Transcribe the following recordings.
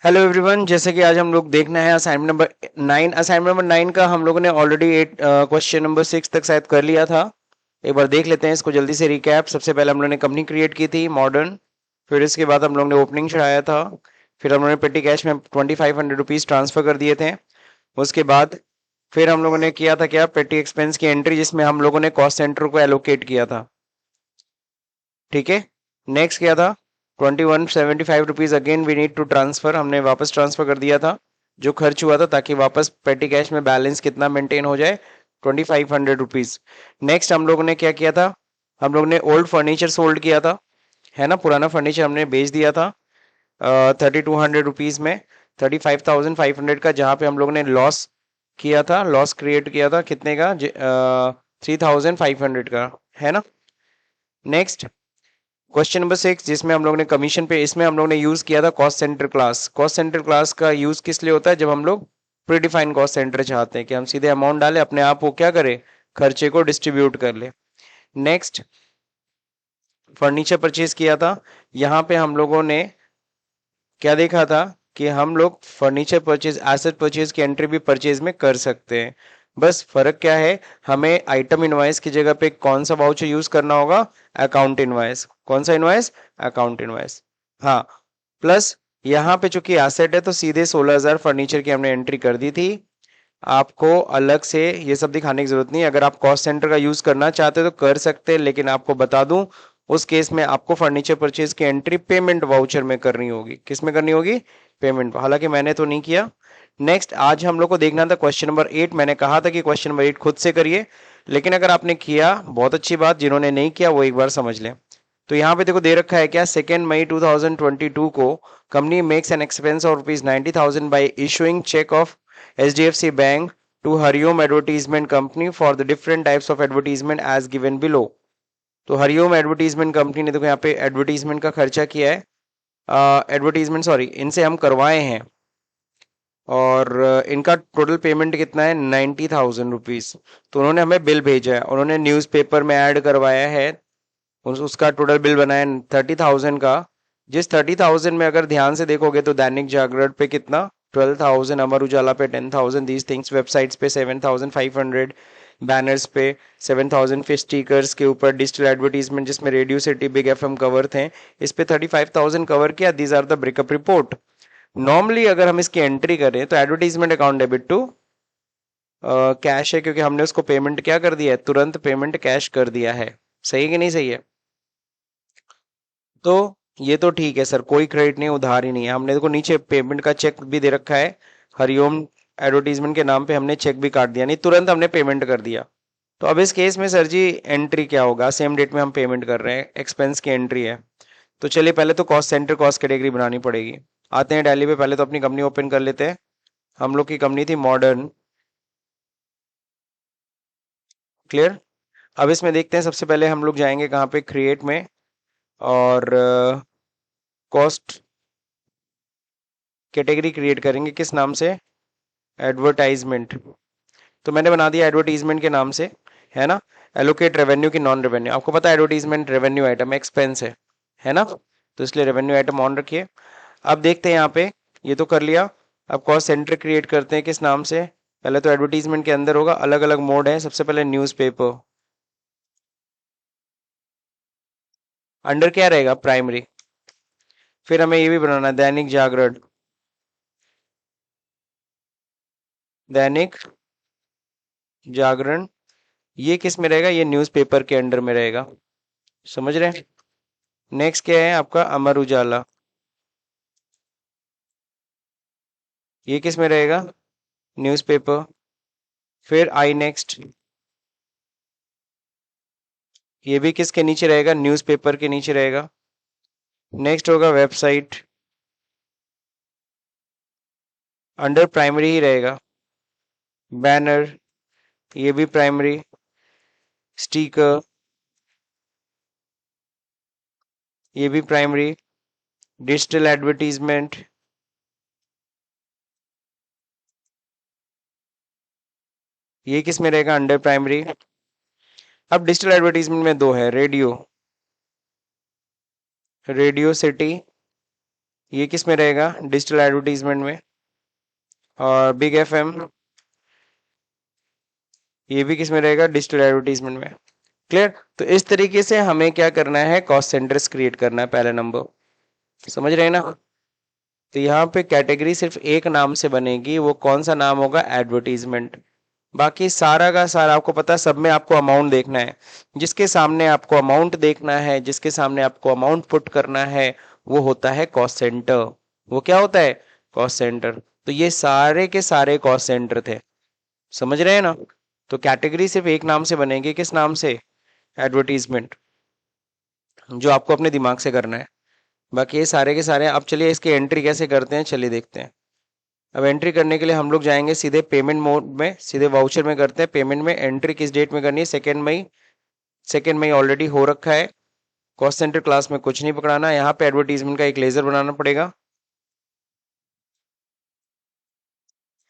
Hello everyone, जैसे कि आज हम लोग देखना है असाइनमेंट नंबर 9। असाइनमेंट नंबर 9 का हम लोगों ने ऑलरेडी 8 क्वेश्चन नंबर 6 तक शायद कर लिया था। एक बार देख लेते हैं इसको जल्दी से रिकैप। सबसे पहले हम लोगों ने कंपनी क्रिएट की थी मॉडर्न। फिर इसके बाद हम लोग ने ओपनिंग चढ़ाया था। फिर हम लोगों ने पेटी कैश में 2500 रुपीज़ ट्रांसफर कर दिए थे। उसके बाद फिर हम लोगों ने किया था क्या, पेटी एक्सपेंस की एंट्री, जिसमें हम लोगों ने कॉस्ट सेंटर को एलोकेट किया था। ठीक है। नेक्स्ट क्या था, 2175 rupees again we need to transfer, हमने वापस ट्रांसफर कर दिया था जो खर्च हुआ था, ताकि वापस पेटी कैश में बैलेंस कितना मेंटेन हो जाए, 2500 रुपीज। नेक्स्ट हम लोगों ने क्या किया था, हम लोग ने ओल्ड फर्नीचर सोल्ड किया था, है ना। पुराना फर्नीचर हमने बेच दिया था 3200 रुपीज में, 35,500 का, जहाँ पे हम लोग ने लॉस किया था, लॉस क्रिएट किया था कितने का, 3500 का, है ना। नेक्स्ट क्वेश्चन नंबर 6, जिसमें हम लोग ने कमीशन पे, इसमें हम लोग ने यूज किया था cost centre class. Cost centre class का यूज किस लिए होता है, जब हम लोग प्रीडिफाइंड कॉस्ट सेंटर चाहते हैं कि हम सीधे अमाउंट डालें, अपने आप वो क्या करे, खर्चे को डिस्ट्रीब्यूट कर ले। नेक्स्ट फर्नीचर परचेज किया था। यहाँ पे हम लोगों ने क्या देखा था कि हम लोग फर्नीचर परचेज, एसेट परचेज की एंट्री भी परचेज में कर सकते हैं। बस फर्क क्या है, हमें आइटम इनवाइस की जगह पे कौन सा वाउचर यूज करना होगा, अकाउंट इनवाइस। कौन सा इनवाइस, अकाउंट इनवाइस। हाँ, प्लस यहाँ पे चूंकि एसेट है तो सीधे 16,000 फर्नीचर की हमने एंट्री कर दी थी। आपको अलग से ये सब दिखाने की जरूरत नहीं, अगर आप कॉस्ट सेंटर का यूज करना चाहते हो तो कर सकते हैं, लेकिन आपको बता दूं, उस केस में आपको फर्नीचर परचेज की एंट्री पेमेंट वाउचर में करनी होगी। किस में करनी होगी, पेमेंट। हालांकि मैंने तो नहीं किया। नेक्स्ट आज हम लोग को देखना था क्वेश्चन नंबर 8। मैंने कहा था कि क्वेश्चन नंबर 8 खुद से करिए, लेकिन अगर आपने किया बहुत अच्छी बात, जिन्होंने नहीं किया वो एक बार समझ लें। तो यहाँ पे देखो दे रखा है क्या, 2 मई 2022 को company makes an expense of ₹90,000 by issuing cheque of HDFC bank to Hariom advertisement company for the different types of advertisement as given below. तो हरिओम एडवर्टीजमेंट कंपनी ने देखो यहाँ पे एडवर्टीजमेंट का खर्चा किया है, एडवर्टीजमेंट सॉरी, इनसे हम करवाए हैं, और इनका टोटल पेमेंट कितना है, 90,000 रुपीज। तो उन्होंने हमें बिल भेजा है, उन्होंने न्यूज़पेपर में ऐड करवाया है, उसका टोटल बिल बना है 30,000 का। जिस 30,000 में अगर ध्यान से देखोगे तो दैनिक जागरण पे कितना, 12,000, अमर उजाला पे 10,000, दीज थिंग्स, वेबसाइट्स पे 7,500, बैनर्स पे 7,000, फिर स्टिकर्स के ऊपर डिजिटल एडवर्टीजमेंट जिसमें radio city big FM cover थे, इस पे 35,000 कवर किया। These are the breakup report. Normally अगर हम इसकी एंट्री करें तो advertisement account debit to cash है, क्योंकि हमने उसको पेमेंट क्या कर दिया है, तुरंत पेमेंट कैश कर दिया है। सही है कि नहीं सही है। तो ये तो ठीक है सर, कोई क्रेडिट नहीं, उधार ही नहीं है। हमने देखो नीचे पेमेंट का चेक भी दे रखा है, हरिओम एडवर्टीजमेंट के नाम पे हमने चेक भी काट दिया, नहीं तुरंत हमने पेमेंट कर दिया। तो अब इस केस में सर जी एंट्री क्या होगा, सेम डेट में हम पेमेंट कर रहे हैं, एक्सपेंस की एंट्री है। तो चलिए पहले तो कॉस्ट सेंटर कॉस्ट कैटेगरी बनानी पड़ेगी। आते हैं टैली पे, पहले तो अपनी कंपनी ओपन कर लेते हैं। हम लोग की कंपनी थी मॉडर्न। क्लियर। अब इसमें देखते हैं, सबसे पहले हम लोग जाएंगे कहाँ पे, क्रिएट में, और कॉस्ट कैटेगरी क्रिएट करेंगे किस नाम से, एडवर्टाइजमेंट। तो मैंने बना दिया एडवर्टीजमेंट के नाम से, है ना। एलोकेट रेवेन्यू की नॉन रेवेन्यू, आपको पता है एडवर्टीजमेंट रेवेन्यू आइटम एक्सपेंस है ना, तो इसलिए रेवेन्यू आइटम ऑन रखिए। अब देखते हैं यहाँ पे, ये तो कर लिया। अब कॉस्ट सेंटर क्रिएट करते हैं किस नाम से, पहले तो एडवर्टीजमेंट के अंदर होगा, अलग अलग मोड है। सबसे पहले न्यूज़पेपर, अंडर क्या रहेगा, प्राइमरी। फिर हमें ये भी बनाना है, दैनिक जागरण, दैनिक जागरण, ये किस में रहेगा, ये न्यूज़पेपर के अंडर में रहेगा। समझ रहे हैं। नेक्स्ट क्या है आपका, अमर उजाला, ये किस में रहेगा, न्यूज़पेपर। फिर आई नेक्स्ट, ये भी किसके नीचे रहेगा, न्यूज़पेपर के नीचे रहेगा। नेक्स्ट होगा वेबसाइट, अंडर प्राइमरी ही रहेगा। बैनर, ये भी प्राइमरी। स्टिकर, ये भी प्राइमरी। डिजिटल एडवर्टीजमेंट, ये किस में रहेगा, अंडर प्राइमरी। अब डिजिटल एडवर्टीजमेंट में दो है, रेडियो, रेडियो सिटी, ये किस में रहेगा? डिजिटल एडवर्टीजमेंट में। और बिग एफएम ये भी किस में रहेगा? डिजिटल एडवर्टीजमेंट में। क्लियर? तो इस तरीके से हमें क्या करना है? कॉस्ट सेंटर्स क्रिएट करना है, पहला नंबर। समझ रहे हैं ना? तो यहाँ पे कैटेगरी सिर्फ एक नाम से बनेगी, वो कौन सा नाम होगा? एडवर्टीजमेंट। बाकी सारा का सारा आपको पता है, सब में आपको अमाउंट देखना है। जिसके सामने आपको अमाउंट देखना है, जिसके सामने आपको अमाउंट पुट करना है, वो होता है कॉस्ट सेंटर। वो क्या होता है? Cost centre. तो ये सारे के सारे कॉस्ट सेंटर थे। समझ रहे हैं ना? तो कैटेगरी सिर्फ एक नाम से बनेगी, किस नाम से? एडवर्टीजमेंट, जो आपको अपने दिमाग से करना है। बाकी ये सारे के सारे, अब चलिए इसकी एंट्री कैसे करते हैं, चलिए देखते हैं। अब एंट्री करने के लिए हम लोग जाएंगे सीधे पेमेंट मोड में, सीधे वाउचर में करते हैं। पेमेंट में एंट्री किस डेट में करनी है? 2 मई। 2 मई ऑलरेडी हो रखा है। कॉस्ट सेंटर क्लास में कुछ नहीं पकड़ाना। यहाँ पे एडवर्टीजमेंट का एक लेजर बनाना पड़ेगा।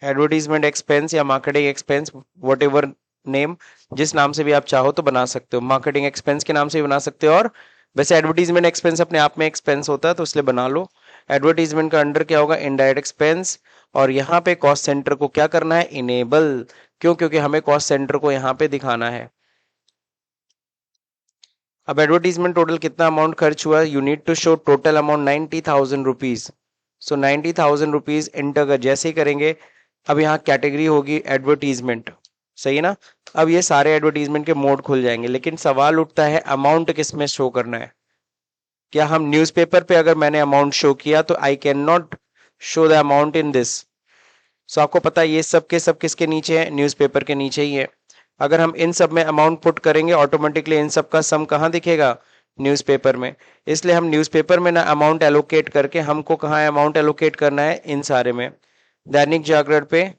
एडवर्टीजमेंट एक्सपेंस या marketing expense, what ever name, जिस नाम से भी आप चाहो तो बना सकते हो। मार्केटिंग एक्सपेंस के नाम से भी बना सकते हो, और वैसे एडवर्टीजमेंट एक्सपेंस अपने आप में एक्सपेंस होता है, तो इसलिए बना लो। एडवर्टीजमेंट का अंडर क्या होगा? Indirect expense. और यहाँ पे कॉस्ट सेंटर को क्या करना है? इनेबल। क्यों? क्योंकि हमें कॉस्ट सेंटर को यहाँ पे दिखाना है। अब एडवर्टीजमेंट टोटल कितना अमाउंट खर्च हुआ? You need to show total amount 90,000 rupees. So 90,000 rupees enter कर, जैसे ही करेंगे अब यहाँ कैटेगरी होगी एडवर्टीजमेंट। सही है ना? अब ये सारे एडवर्टीजमेंट के मोड खुल जाएंगे, लेकिन सवाल उठता है अमाउंट किस में शो करना है? क्या हम न्यूज़पेपर पे अगर मैंने अमाउंट शो किया तो I can not show the amount in this. So आपको पता है ये सब के सब किसके नीचे है? न्यूज़पेपर के नीचे ही है। अगर हम इन सब में अमाउंट पुट करेंगे, ऑटोमेटिकली इन सब का सम कहाँ दिखेगा? न्यूज़पेपर में। इसलिए हम न्यूज़पेपर में ना अमाउंट एलोकेट करके, हमको कहाँ अमाउंट एलोकेट करना है? इन सारे में। दैनिक जागरण पे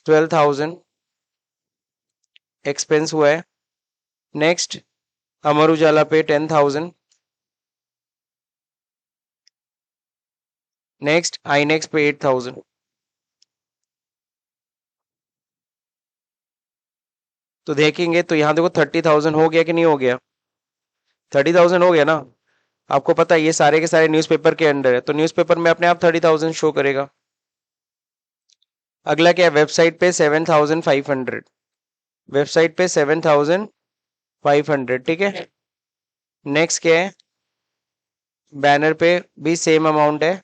12,000 एक्सपेंस हुआ है। नेक्स्ट अमर उजाला पे 10,000। नेक्स्ट आईनेक्स पे 8,000। तो देखेंगे तो यहाँ देखो 30,000 हो गया कि नहीं हो गया? 30,000 हो गया ना? आपको पता है ये सारे के सारे न्यूज़पेपर के अंडर है, तो न्यूज़पेपर में अपने आप 30,000 शो करेगा। अगला क्या है? वेबसाइट पे 7,500। वेबसाइट पे 7,500, ठीक है। नेक्स्ट क्या है? बैनर पे भी सेम अमाउंट है।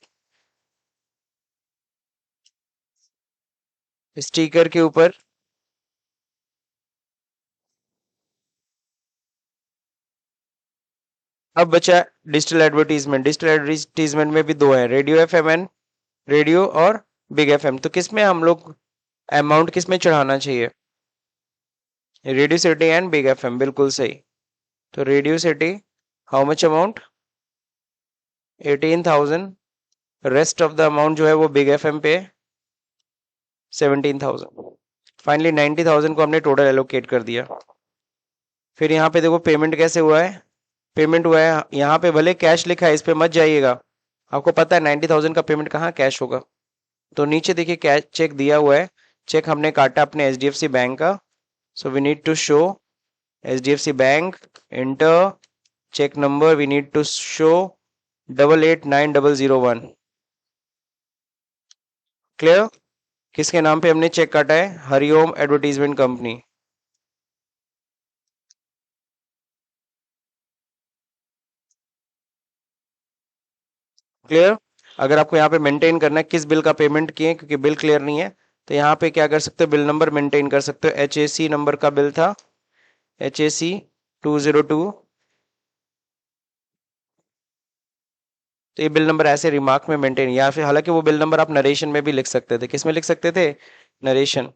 स्टिकर के ऊपर अब बचा डिजिटल एडवर्टीजमेंट। डिजिटल एडवर्टीजमेंट में भी दो है, रेडियो एफएम एंड रेडियो और बिग एफएम। तो किसमें हम लोग अमाउंट किसमें चढ़ाना चाहिए? Radio city and big FM, बिल्कुल सही। तो radio city how much amount? 18,000। Rest of the amount जो है वो बिग एफएम पे 17,000। फाइनली 90,000 को हमने टोटल एलोकेट कर दिया। फिर यहाँ पे देखो पेमेंट कैसे हुआ है? पेमेंट हुआ है यहाँ पे, भले कैश लिखा है, इस पे मत जाइएगा। आपको पता है 90,000 का पेमेंट कहाँ कैश होगा? तो नीचे देखिए कैश चेक दिया हुआ है। चेक हमने काटा अपने एचडीएफसी बैंक का। So we need to show HDFC bank, enter cheque number, we need to show 889001। Clear? किसके नाम पे हमने चेक काटा है? Hariom advertisement company. क्लियर? अगर आपको यहाँ पे मेंटेन करना है किस बिल का पेमेंट किए, क्योंकि बिल क्लियर नहीं है, तो यहाँ पे क्या कर सकते हो? बिल नंबर मेंटेन कर सकते हो। HAC नंबर का बिल था, HAC 202। तो ये बिल नंबर ऐसे रिमार्क में मेंटेन, या फिर हालांकि वो बिल नंबर आप नरेशन में भी लिख सकते थे। किस में लिख सकते थे? Narration.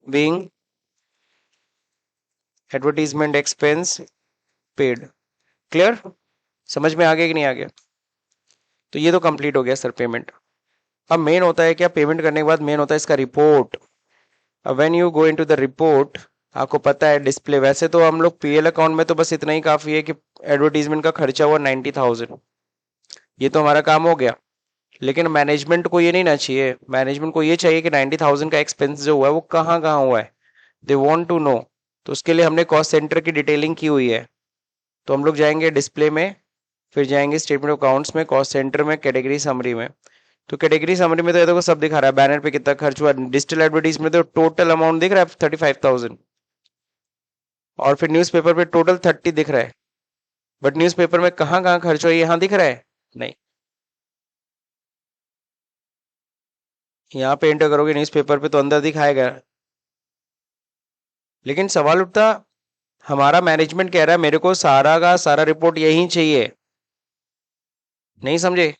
Being advertisement expense paid. Clear? समझ में आ गया कि नहीं आ गया? तो ये तो कंप्लीट हो गया सर पेमेंट। अब मेन होता है क्या? पेमेंट करने के बाद मेन होता है इसका रिपोर्ट। अब when you go into the report, आपको पता है डिस्प्ले, वैसे तो हम लोग पीएल अकाउंट में तो बस इतना ही काफी है कि एडवर्टीजमेंट का खर्चा हुआ 90,000, ये तो हमारा काम हो गया। लेकिन मैनेजमेंट को ये नहीं ना चाहिए, मैनेजमेंट को ये चाहिए कि 90,000 का एक्सपेंस जो हुआ है वो कहाँ कहाँ हुआ है, दे वांट टू नो। तो उसके लिए हमने कॉस्ट सेंटर की डिटेलिंग की हुई है। तो हम लोग जाएंगे डिस्प्ले में, फिर जाएंगे स्टेटमेंट ऑफ अकाउंट्स में, कॉस्ट सेंटर में, कैटेगरी समरी में। तो कैटेगरी समरी में तो ये देखो सब दिखा रहा है, बैनर पे कितना खर्च हुआ, डिजिटल एडवर्टीजमेंट तो टोटल अमाउंट दिख रहा है 35,000, और फिर न्यूज़पेपर पे टोटल 30 दिख रहा है, बट न्यूज़पेपर में कहाँ कहाँ खर्च हुआ यहाँ दिख रहा है नहीं। यहाँ पे एंटर करोगे न्यूज़पेपर पे तो अंदर दिखाएगा, लेकिन सवाल उठता, हमारा मैनेजमेंट कह रहा है मेरे को सारा का सारा रिपोर्ट यही चाहिए, नहीं समझे,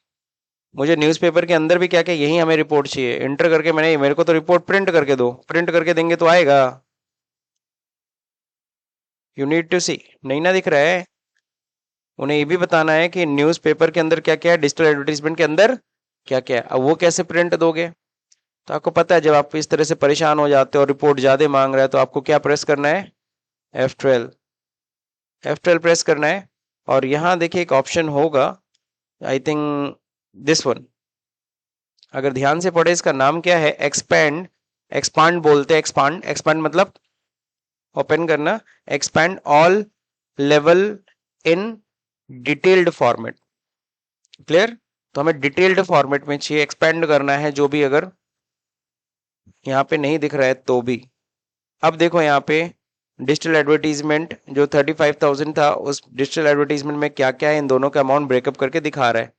मुझे न्यूज़पेपर के अंदर भी क्या क्या यही हमें रिपोर्ट चाहिए, एंटर करके मैंने मेरे को तो रिपोर्ट प्रिंट करके दो, प्रिंट करके देंगे तो आएगा। यू नीड टू सी, नहीं ना दिख रहा है, उन्हें ये भी बताना है कि न्यूज़पेपर के अंदर क्या क्या है, डिजिटल एडवर्टीजमेंट के अंदर क्या क्या है, अब वो कैसे प्रिंट दोगे। तो आपको पता है जब आप इस तरह से परेशान हो जाते हो और रिपोर्ट ज्यादा मांग रहा है तो आपको क्या प्रेस करना है, F12, F12 प्रेस करना है। और यहाँ देखिए एक ऑप्शन होगा, आई थिंक दिस वन, अगर ध्यान से पढ़े इसका नाम क्या है, एक्सपैंड, एक्सपांड बोलते हैं, एक्सपांड, एक्सपांड मतलब ओपन करना, expand all level in detailed format, clear. तो हमें डिटेल्ड फॉर्मेट में चाहिए, एक्सपैंड करना है जो भी, अगर यहाँ पे नहीं दिख रहा है तो भी। अब देखो यहाँ पे डिजिटल एडवर्टीजमेंट जो 35,000 था, उस डिजिटल एडवर्टीजमेंट में क्या क्या है, इन दोनों का अमाउंट ब्रेकअप करके दिखा रहा है।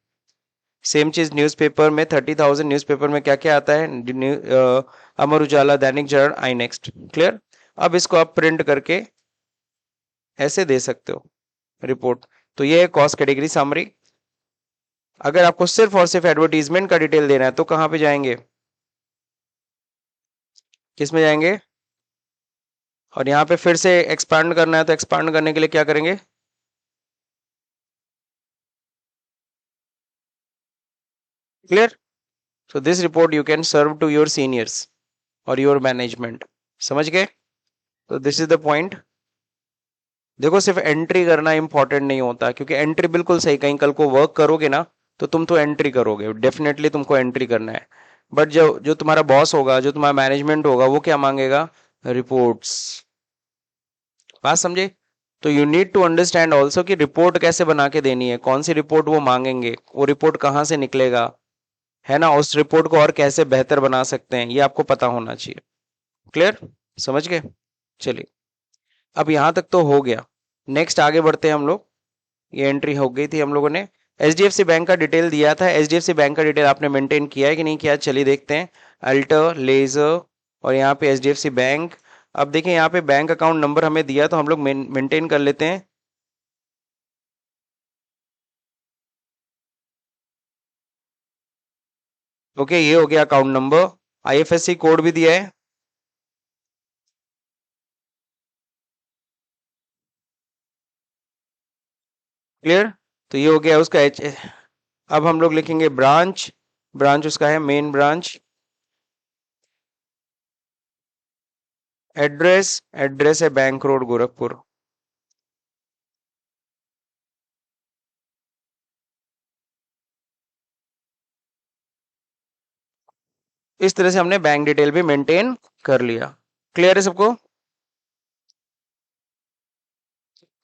सेम चीज न्यूज़पेपर में 30,000, न्यूज़पेपर में क्या क्या आता है, अमर उजाला, दैनिक जागरण, आई नेक्स्ट, क्लियर। अब इसको आप प्रिंट करके ऐसे दे सकते हो रिपोर्ट। तो ये है कॉस्ट कैटेगरी समरी। अगर आपको सिर्फ और सिर्फ एडवर्टीजमेंट का डिटेल देना है तो कहाँ पे जाएंगे, किस में जाएंगे, और यहाँ पे फिर से एक्सपांड करना है तो एक्सपांड करने के लिए क्या करेंगे, clear. So this report you can serve to your seniors और योर मैनेजमेंट, समझ गए। तो दिस इज द पॉइंट। देखो सिर्फ एंट्री करना इंपॉर्टेंट नहीं होता, क्योंकि एंट्री बिल्कुल सही, कहीं कल को वर्क करोगे ना तो तुम तो एंट्री करोगे, डेफिनेटली तुमको एंट्री करना है, बट जो जो तुम्हारा बॉस होगा, जो तुम्हारा मैनेजमेंट होगा, वो क्या मांगेगा, रिपोर्ट्स, बात समझे। तो you need to understand also कि रिपोर्ट कैसे बना के देनी है, कौन सी रिपोर्ट वो मांगेंगे, वो रिपोर्ट कहाँ से निकलेगा, है ना, उस रिपोर्ट को और कैसे बेहतर बना सकते हैं, ये आपको पता होना चाहिए, क्लियर, समझ गए। चलिए अब यहां तक तो हो गया, नेक्स्ट आगे बढ़ते हैं हम लोग। ये एंट्री हो गई थी हम लोगों ने, एचडीएफसी बैंक का डिटेल दिया था, एचडीएफसी बैंक का डिटेल आपने मेंटेन किया है कि नहीं किया, चलिए देखते हैं। अल्टर, लेजर, और यहाँ पे एचडीएफसी बैंक। अब देखें यहाँ पे बैंक अकाउंट नंबर हमें दिया तो हम लोग मेंटेन कर लेते हैं। ओके ये हो गया अकाउंट नंबर, आईएफएससी कोड भी दिया है, क्लियर। तो ये हो गया उसका एच। अब हम लोग लिखेंगे ब्रांच, ब्रांच उसका है मेन ब्रांच, एड्रेस, एड्रेस है बैंक रोड गोरखपुर। इस तरह से हमने बैंक डिटेल भी मेंटेन कर लिया, क्लियर है सबको।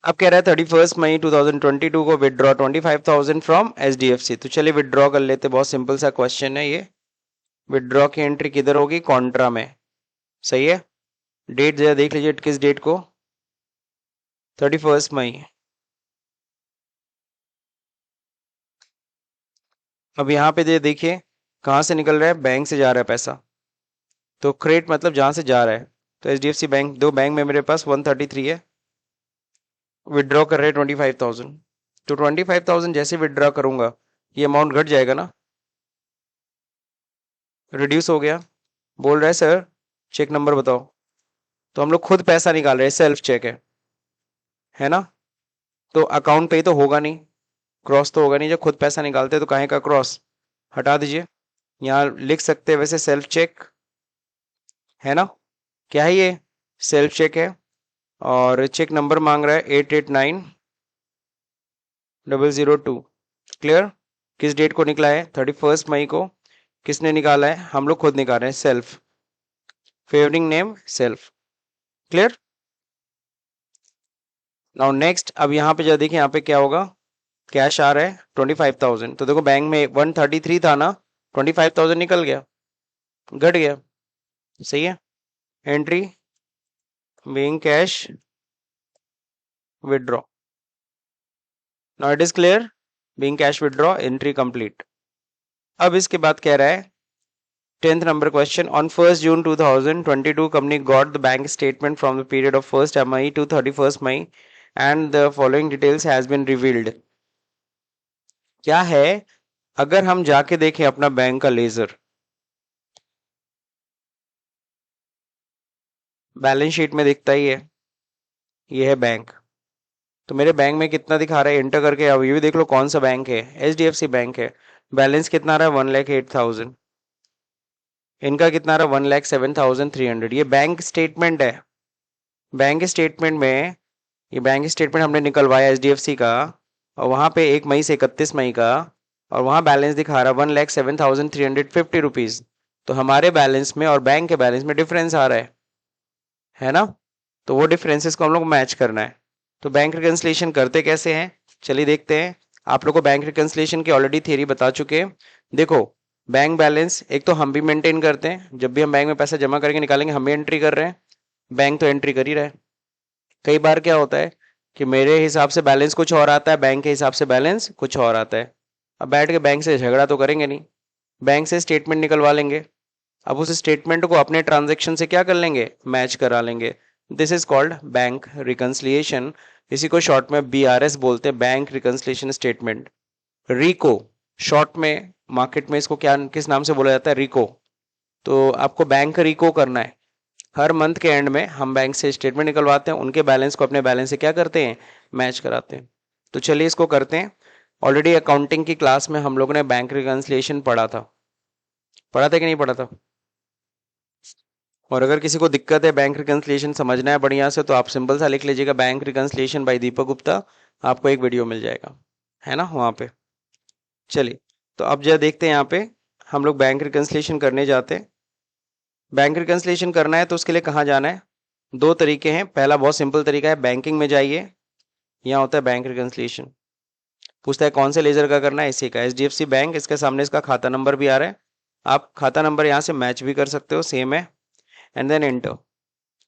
अब कह रहा है 31 मई 2022 को विदड्रॉ 25,000 फ्रॉम एचडीएफसी, तो चलिए विदड्रॉ कर लेते, बहुत सिंपल सा क्वेश्चन है ये। विदड्रॉ की एंट्री किधर होगी, कॉन्ट्रा में, सही है। डेट जरा देख लीजिए, किस डेट को, 31 मई। अब यहाँ पे देखिए कहाँ से निकल रहा है, बैंक से जा रहा है पैसा, तो क्रेडिट मतलब जहाँ से जा रहा है। तो एचडीएफसी बैंक, दो बैंक में मेरे पास 133 है, विदड्रॉ कर रहे हैं 25,000, तो 25,000 जैसे विदड्रॉ करूंगा ये अमाउंट घट जाएगा ना, रिड्यूस हो गया। बोल रहा है सर चेक नंबर बताओ, तो हम लोग खुद पैसा निकाल रहे हैं, सेल्फ चेक है ना। तो अकाउंट पे ही तो होगा नहीं, क्रॉस तो होगा नहीं, जब खुद पैसा निकालते हैं तो काहे का क्रॉस, हटा दीजिए। यहाँ लिख सकते हैं वैसे सेल्फ चेक, है ना, क्या है ये, सेल्फ चेक है। और चेक नंबर मांग रहा है 889002, क्लियर। किस डेट को निकला है, 31 मई को। किसने निकाला है, हम लोग खुद निकाल रहे हैं, self, favouring name self, clear. Now next, अब यहाँ पे जरा देखिए यहाँ पे क्या होगा, कैश आ रहा है 25,000, तो देखो बैंक में 133 था ना, 25,000 निकल गया, घट गया, सही है। Entry being cash withdraw, now it is clear, being cash withdraw entry complete. अब इसके बाद कह रहा है 10th number question, on 1st June 2022 company got the bank statement from the period of 1st May to 31st May and the following details has been revealed। क्या है, अगर हम जाके देखें अपना बैंक का लेजर, बैलेंस शीट में दिखता ही है, ये है बैंक, तो मेरे बैंक में कितना दिखा रहा है, एंटर करके अब ये भी देख लो कौन सा बैंक है, HDFC बैंक है। बैलेंस कितना आ रहा है 1,08,000, इनका कितना आ रहा है 1,07,300। ये बैंक स्टेटमेंट है। बैंक स्टेटमेंट में, ये बैंक स्टेटमेंट हमने निकलवाया HDFC का, और वहां पे 1 मई से 31 मई का, और वहां बैलेंस दिखा रहा है 1,07,350 रुपीज। तो हमारे बैलेंस में और बैंक के बैलेंस में डिफरेंस आ रहा है ना, तो वो डिफरेंसेस को हम लोग मैच करना है। तो बैंक रिकंसिलिएशन करते कैसे हैं, चलिए देखते हैं। आप लोग को बैंक रिकंसिलिएशन की ऑलरेडी थियरी बता चुके हैं। देखो, बैंक बैलेंस एक तो हम भी मेंटेन करते हैं, जब भी हम बैंक में पैसा जमा करके निकालेंगे हम भी एंट्री कर रहे हैं, बैंक तो एंट्री कर ही रहा है। कई बार क्या होता है कि मेरे हिसाब से बैलेंस कुछ और आता है, बैंक के हिसाब से बैलेंस कुछ और आता है। अब बैठ के बैंक से झगड़ा तो करेंगे नहीं, बैंक से स्टेटमेंट निकलवा लेंगे, अब उस स्टेटमेंट को अपने ट्रांजैक्शन से क्या कर लेंगे, मैच करा लेंगे। This is called bank reconciliation, इसी को शॉर्ट में BRS बोलते हैं, बैंक रिकंसिलिएशन स्टेटमेंट। रिको शॉर्ट में मार्केट में इसको क्या किस नाम से बोला जाता है, रिको। तो आपको बैंक रिको करना है, हर मंथ के एंड में हम बैंक से स्टेटमेंट निकलवाते हैं, उनके बैलेंस को अपने बैलेंस से क्या करते हैं, मैच कराते हैं। तो चलिए इसको करते हैं। ऑलरेडी अकाउंटिंग की क्लास में हम लोगों ने बैंक रिकंसिलिएशन पढ़ा था कि नहीं पढ़ा था। और अगर किसी को दिक्कत है बैंक रिकंसिलिएशन समझना है बढ़िया से, तो आप सिंपल सा लिख लीजिएगा bank reconciliation bye Deepak Gupta, आपको एक वीडियो मिल जाएगा, है ना, वहां पे। चलिए, तो अब जरा देखते हैं, यहाँ पे हम लोग बैंक रिकंसिलिएशन करने जाते हैं। बैंक रिकंसिलिएशन करना है तो उसके लिए कहाँ जाना है, दो तरीके हैं। पहला बहुत सिंपल तरीका है, बैंकिंग में जाइए, यहाँ होता है बैंक रिकंसिलिएशन, पूछता है कौन से लेजर का करना है, इसी का, HDFC बैंक, इसके सामने इसका खाता नंबर भी आ रहा है, आप खाता नंबर यहाँ से मैच भी कर सकते हो, सेम है, एंड देन एंटर।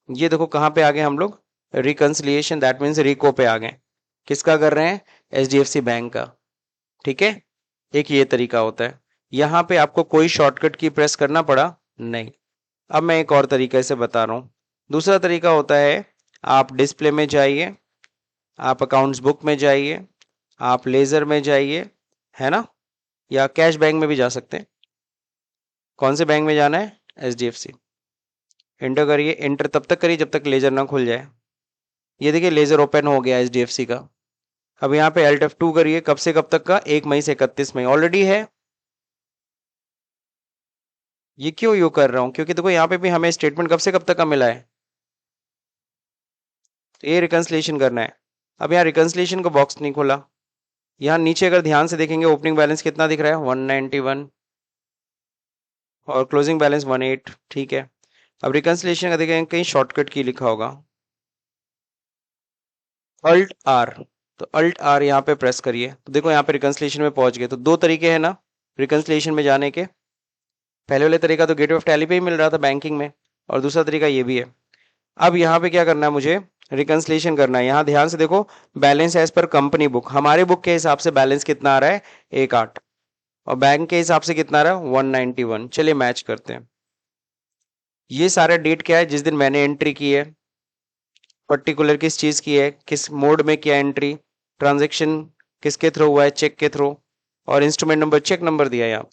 ये देखो कहाँ पे आ गए हम लोग, रिकंसिलिएशन, दैट मीन्स रिको पे आ गए। किसका कर रहे हैं, HDFC बैंक का, ठीक है। एक ये तरीका होता है, यहाँ पे आपको कोई शॉर्टकट की प्रेस करना पड़ा नहीं। अब मैं एक और तरीके से बता रहा हूँ। दूसरा तरीका होता है, आप डिस्प्ले में जाइए, आप अकाउंट्स बुक में जाइए, आप लेजर में जाइए, है ना, या कैश बैंक में भी जा सकते हैं। कौन से बैंक में जाना है, HDFC। एंटर करिए, एंटर तब तक करिए जब तक लेजर ना खुल जाए। ये देखिए लेजर ओपन हो गया HDFC का। अब यहाँ पे Alt F2 करिए, कब से कब तक का, 1 मई से 31 मई, ऑलरेडी है। ये क्यों यू कर रहा हूं, क्योंकि देखो यहाँ पे भी हमें स्टेटमेंट कब से कब तक का मिला है, तो ये रिकंसिलिएशन करना है। अब यहाँ रिकंसिलिएशन का बॉक्स नहीं खोला, यहाँ नीचे अगर ध्यान से देखेंगे ओपनिंग बैलेंस कितना दिख रहा है 191 और क्लोजिंग बैलेंस 18, ठीक है। अब रिकंसिलिएशन का देखेंगे कहीं शॉर्टकट की लिखा होगा, Alt R, तो Alt R यहाँ पे प्रेस करिए, तो देखो यहाँ पे रिकंसिलिएशन में पहुंच गए। तो दो तरीके हैं ना रिकंसिलिएशन में जाने के, पहले वाले तरीका तो गेटवे ऑफ टैली पे ही मिल रहा था बैंकिंग में, और दूसरा तरीका ये भी है। अब यहाँ पे क्या करना है, मुझे रिकंसिलिएशन करना है। यहाँ ध्यान से देखो, balance as per company book, हमारे बुक के हिसाब से बैलेंस कितना आ रहा है 18, और बैंक के हिसाब से कितना आ रहा है 191। चलिए मैच करते हैं। ये सारा डेट क्या है, जिस दिन मैंने एंट्री की है, पर्टिकुलर किस चीज की है, किस मोड में किया एंट्री, ट्रांजेक्शन किसके थ्रू हुआ है, चेक के थ्रू, और इंस्ट्रूमेंट नंबर, चेक नंबर दिया है यहाँ,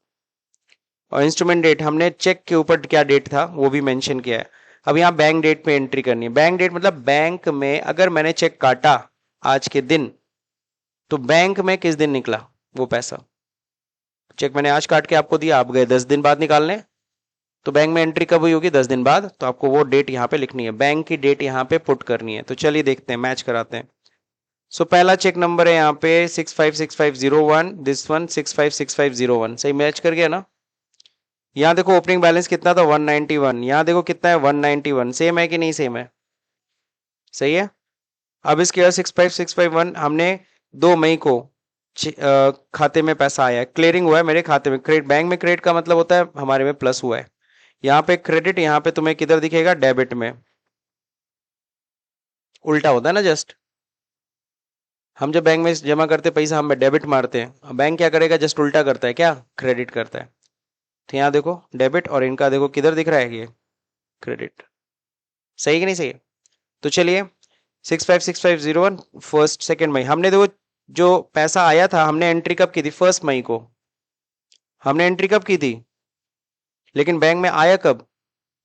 और इंस्ट्रूमेंट डेट हमने चेक के ऊपर क्या डेट था वो भी मेंशन किया है। अब यहाँ बैंक डेट पे एंट्री करनी है। बैंक डेट मतलब बैंक में अगर मैंने चेक काटा आज के दिन, तो बैंक में किस दिन निकला वो पैसा। चेक मैंने आज काट के आपको दिया, आप गए 10 दिन बाद निकालने, तो बैंक में एंट्री कब हुई होगी 10 दिन बाद, तो आपको वो डेट यहाँ पे लिखनी है, बैंक की डेट यहाँ पे पुट करनी है। तो चलिए देखते हैं, मैच कराते हैं। सो पहला चेक नंबर है यहाँ पे 656501, दिस वन 656501, सही मैच कर गया ना। यहाँ देखो ओपनिंग बैलेंस कितना था 191, यहाँ देखो कितना है 191, सेम है कि नहीं, सेम है, सही है। अब इसके बाद 65651 हमने 2 मई को खाते में पैसा आया है, क्लियरिंग हुआ है मेरे खाते में। क्रेडिट, बैंक में क्रेडिट का मतलब होता है हमारे में प्लस हुआ है। यहाँ पे क्रेडिट, यहाँ पे तुम्हें किधर दिखेगा, डेबिट में। उल्टा होता है ना जस्ट। हम जब बैंक में जमा करते पैसा हमें डेबिट मारते हैं, बैंक क्या करेगा, जस्ट उल्टा करता है, क्या, क्रेडिट करता है। तो यहाँ देखो डेबिट, और इनका देखो किधर दिख रहा है ये, क्रेडिट। सही कि नहीं सही है? तो चलिए 656501 फर्स्ट सेकेंड मई, हमने देखो जो पैसा आया था हमने एंट्री कब की थी, 1 मई को हमने एंट्री कब की थी, लेकिन बैंक में आया कब,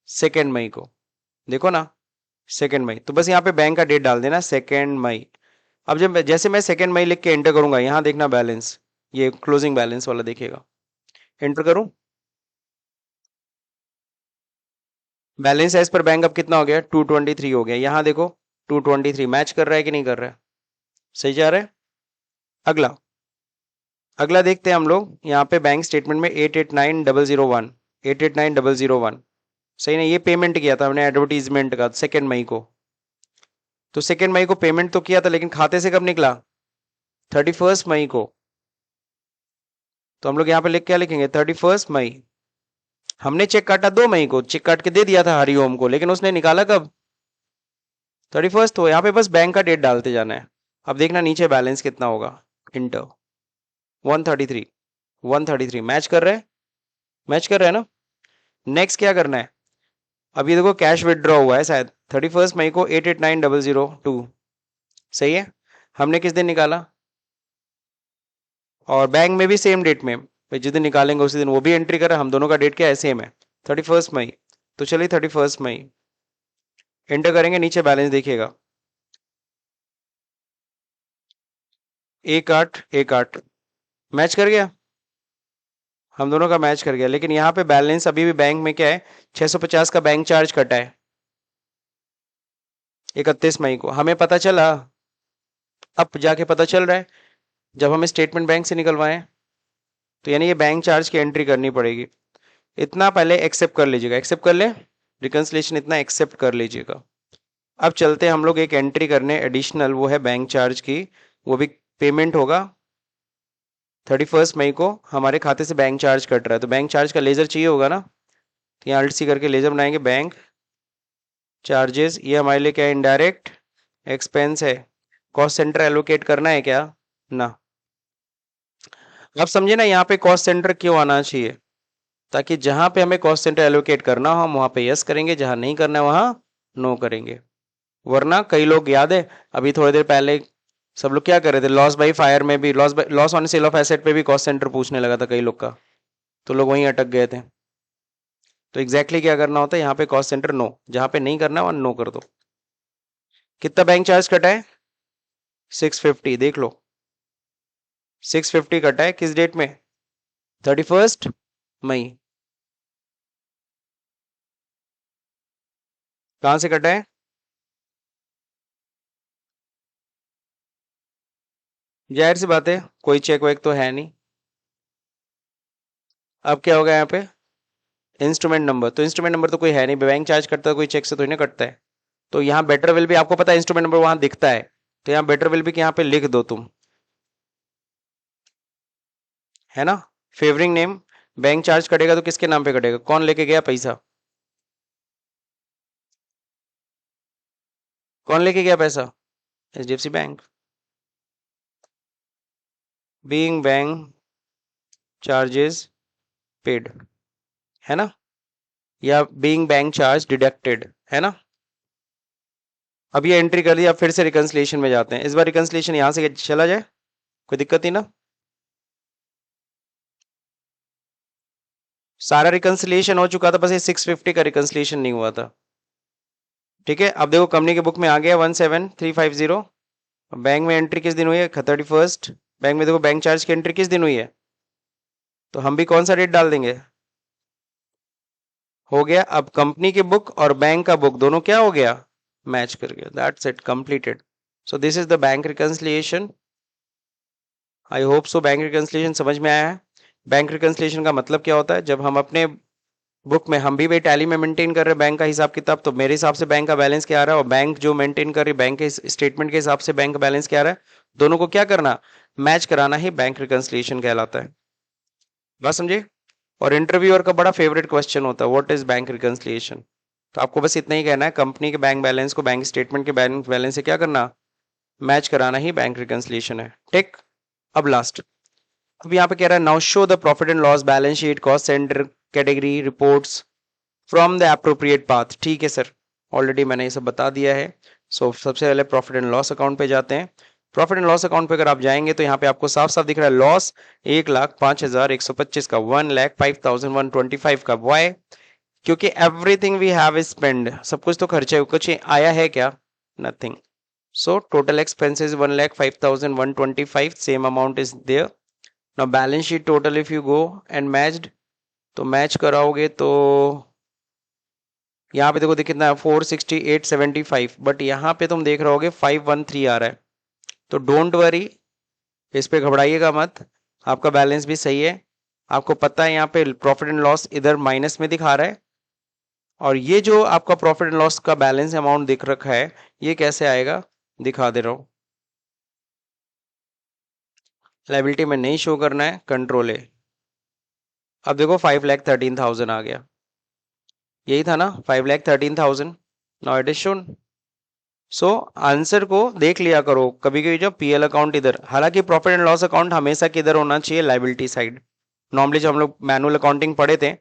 2 मई को। देखो ना 2 मई, तो बस यहाँ पे बैंक का डेट डाल देना 2 मई। अब जब जैसे मैं 2 मई लिख के एंटर करूंगा, यहाँ देखना बैलेंस, ये क्लोजिंग बैलेंस वाला देखिएगा, एंटर करूं, बैलेंस एज पर बैंक अब कितना हो गया, 223 हो गया। यहाँ देखो 223 मैच कर रहा है कि नहीं कर रहा है, सही जा रहा है। अगला अगला देखते हैं हम लोग, यहाँ पे बैंक स्टेटमेंट में 889001, 889001, सही ना, ये पेमेंट किया था हमने एडवर्टीजमेंट का 2 मई को। तो 2 मई को पेमेंट तो किया था, लेकिन खाते से कब निकला, 31 मई को। तो हम लोग यहाँ पे लिख क्या लिखेंगे, 31 मई। हमने चेक काटा 2 मई को, चेक काट के दे दिया था हरिओम को, लेकिन उसने निकाला कब, 31। तो यहाँ पे बस बैंक का डेट डालते जाना है। अब देखना नीचे बैलेंस कितना होगा, इंटर 133, 133 मैच कर रहे हैं, मैच कर रहे हैं ना। नेक्स्ट क्या करना है, अब ये देखो कैश विदड्रॉ हुआ है शायद 31 मई को 889002, सही है। हमने किस दिन निकाला, और बैंक में भी सेम डेट में, जिस दिन निकालेंगे उसी दिन वो भी एंट्री करा, हम दोनों का डेट क्या है, सेम है 31 मई। तो चलिए 31 मई एंटर करेंगे, नीचे बैलेंस देखिएगा 1818 मैच कर गया, हम दोनों का मैच कर गया। लेकिन यहाँ पे बैलेंस अभी भी बैंक में क्या है, 650 का बैंक चार्ज कटा है 31 मई को, हमें पता चला, अब जाके पता चल रहा है जब हमें स्टेटमेंट बैंक से निकलवाए। तो यानी ये बैंक चार्ज की एंट्री करनी पड़ेगी। इतना पहले एक्सेप्ट कर लीजिएगा, एक्सेप्ट कर ले, रिकंसिलेशन इतना एक्सेप्ट कर लीजिएगा। अब चलते हैं हम लोग एक एंट्री करने एडिशनल, वो है बैंक चार्ज की, वो भी पेमेंट होगा 31 मई को, हमारे खाते से बैंक चार्ज कट रहा है। तो बैंक चार्ज का लेजर चाहिए होगा ना, तो यहाँ अल्ट सी करके लेजर बनाएंगे, बैंक चार्जेस, ये हमारे लिए क्या है, इनडायरेक्ट एक्सपेंस है। कॉस्ट सेंटर एलोकेट करना है क्या, ना। अब समझे ना यहाँ पे कॉस्ट सेंटर क्यों आना चाहिए, ताकि जहां पे हमें कॉस्ट सेंटर एलोकेट करना हो हम वहां पे यस करेंगे, जहां नहीं करना है वहां नो करेंगे। वरना कई लोग, याद है अभी थोड़ी देर पहले सब लोग क्या कर रहे थे, लॉस बाई फायर में भी, loss on sale of asset पे भी कॉस्ट सेंटर पूछने लगा था कई लोग का, तो लोग वहीं अटक गए थे। तो एग्जैक्टली क्या करना होता है, यहाँ पे कॉस्ट सेंटर नो, जहां पे नहीं करना वहां नो कर दो। कितना बैंक चार्ज कटा है, 650, देख लो 650 कटा है, किस डेट में, 31 मई। कहां से कटा है, जाहिर सी बात है कोई चेक वेक तो है नहीं। अब क्या होगा यहाँ पे, इंस्ट्रूमेंट नंबर, तो इंस्ट्रूमेंट नंबर तो कोई है नहीं, बैंक चार्ज करता है कोई चेक से तो नहीं कटता है। तो यहाँ बेटर विल भी, आपको पता है इंस्ट्रूमेंट नंबर वहां दिखता है, तो यहाँ बेटर विल भी कि यहाँ पे लिख दो तुम, है ना। फेवरिंग नेम, बैंक चार्ज कटेगा तो किसके नाम पे कटेगा, कौन लेके गया पैसा, कौन लेके गया पैसा, HDFC bank. Being bank charges paid, है ना, या बीइंग बैंक चार्ज डिडक्टेड, है ना। अब ये एंट्री कर दी, अब फिर से रिकंसिलिएशन में जाते हैं, इस बार रिकंसिलिएशन यहां से चला जाए, कोई दिक्कत नहीं ना। सारा रिकंसिलिएशन हो चुका था, बस ये 650 का रिकंसिलिएशन नहीं हुआ था। ठीक है, अब देखो कंपनी के बुक में आ गया 17350, बैंक में एंट्री किस दिन हुई है, 31। बैंक में देखो बैंक चार्ज की एंट्री किस दिन हुई है, तो हम भी कौन सा डेट डाल देंगे, हो गया। अब कंपनी के बुक और बैंक का बुक दोनों क्या हो गया, मैच कर गया, that's it, completed. So this is the bank reconciliation. I hope so bank reconciliation समझ में आया है। बैंक रिकंसिलिएशन का मतलब क्या होता है, जब हम अपने बुक में हम भी भाई टैली में मेंटेन कर रहे हैं बैंक का हिसाब किताब, तो मेरे हिसाब से बैंक का बैलेंस क्या आ रहा है और बैंक जो मेंटेन कर रही है बैंक के स्टेटमेंट के हिसाब से बैंक का बैलेंस क्या आ रहा है, दोनों को क्या करना, मैच कराना ही बैंक रिकंसिलिएशन कहलाता है। बात समझे। और इंटरव्यूअर का बड़ा फेवरेट क्वेश्चन होता है व्हाट इज बैंक रिकंसिलिएशन। तो आपको बस इतना ही कहना है, कंपनी के बैंक बैलेंस को बैंक स्टेटमेंट के बैंक बैलेंस से क्या करना, मैच कराना ही बैंक रिकंसिलिएशन है। ठीक। अब लास्ट, अब यहाँ पे कह रहा है now show the profit and loss balance sheet cost centre category reports from the appropriate path. ठीक है सर, ऑलरेडी मैंने ये सब बता दिया है। सबसे पहले प्रॉफिट एंड लॉस अकाउंट पे जाते हैं। प्रॉफिट एंड लॉस अकाउंट पे अगर आप जाएंगे तो यहाँ पे आपको साफ साफ दिख रहा है लॉस 1,05,125 का, 1,05,125 का। वाई? क्योंकि everything we have is spend, सब कुछ तो खर्चा है, कुछ आया है क्या, nothing. So total expenses 1,05,125, same amount is there. Now balance sheet total if you go and matched, तो मैच कराओगे तो यहाँ पे देखो कितना है 468.75, बट यहाँ पे तुम देख रहे होगे 513 आ रहा है। तो डोंट वरी, इस पे घबराइएगा मत, आपका बैलेंस भी सही है। आपको पता है यहाँ पे प्रॉफिट एंड लॉस इधर माइनस में दिखा रहा है, और ये जो आपका प्रॉफिट एंड लॉस का बैलेंस अमाउंट दिख रखा है, ये कैसे आएगा दिखा दे रहा हूं। लाइबिलिटी में नहीं शो करना है, कंट्रोल है। अब देखो 5,13,000 आ गया, यही था ना 5,13,000। Now it is shown. So answer को देख लिया करो कभी कभी, जब पीएल अकाउंट इधर, हालांकि प्रॉफिट एंड लॉस अकाउंट हमेशा किधर होना चाहिए, लाइबिलिटी साइड। नॉर्मली जब हम लोग मैनुअल अकाउंटिंग पढ़े थे,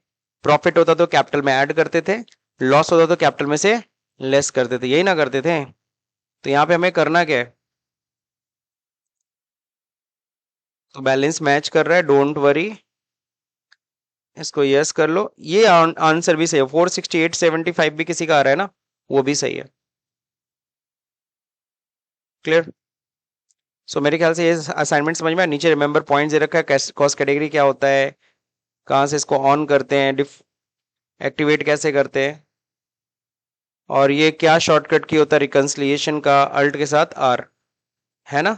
प्रॉफिट होता तो कैपिटल में ऐड करते थे, लॉस होता तो कैपिटल में से लेस करते थे, यही ना करते थे। तो यहाँ पे हमें करना क्या है, तो बैलेंस मैच कर रहा है, डोंट वरी, इसको यस कर लो। ये आंसर भी सही है, 468.75 भी किसी का आ रहा है ना, वो भी सही है। क्लियर। सो मेरे ख्याल से ये असाइनमेंट समझ में आया। नीचे रिमेंबर पॉइंट्स दे रखा है, कॉस्ट कैटेगरी क्या होता है, कहाँ से इसको ऑन करते हैं, एक्टिवेट कैसे करते हैं, और ये क्या शॉर्टकट की होता है रिकंसिलिएशन का, अल्ट के साथ आर, है ना।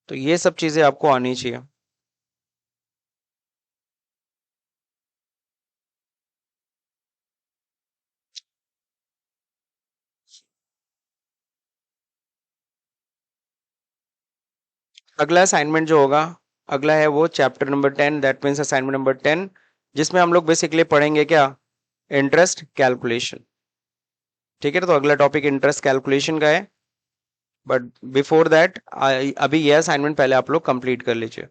तो ये सब चीजें आपको आनी चाहिए। अगला असाइनमेंट जो होगा, अगला है वो chapter number 10, that means assignment number 10, जिसमें हम लोग बेसिकली पढ़ेंगे क्या, इंटरेस्ट कैलकुलेशन। ठीक है, तो अगला टॉपिक इंटरेस्ट कैलकुलेशन का है, बट बिफोर दैट अभी यह असाइनमेंट पहले आप लोग कंप्लीट कर लीजिए।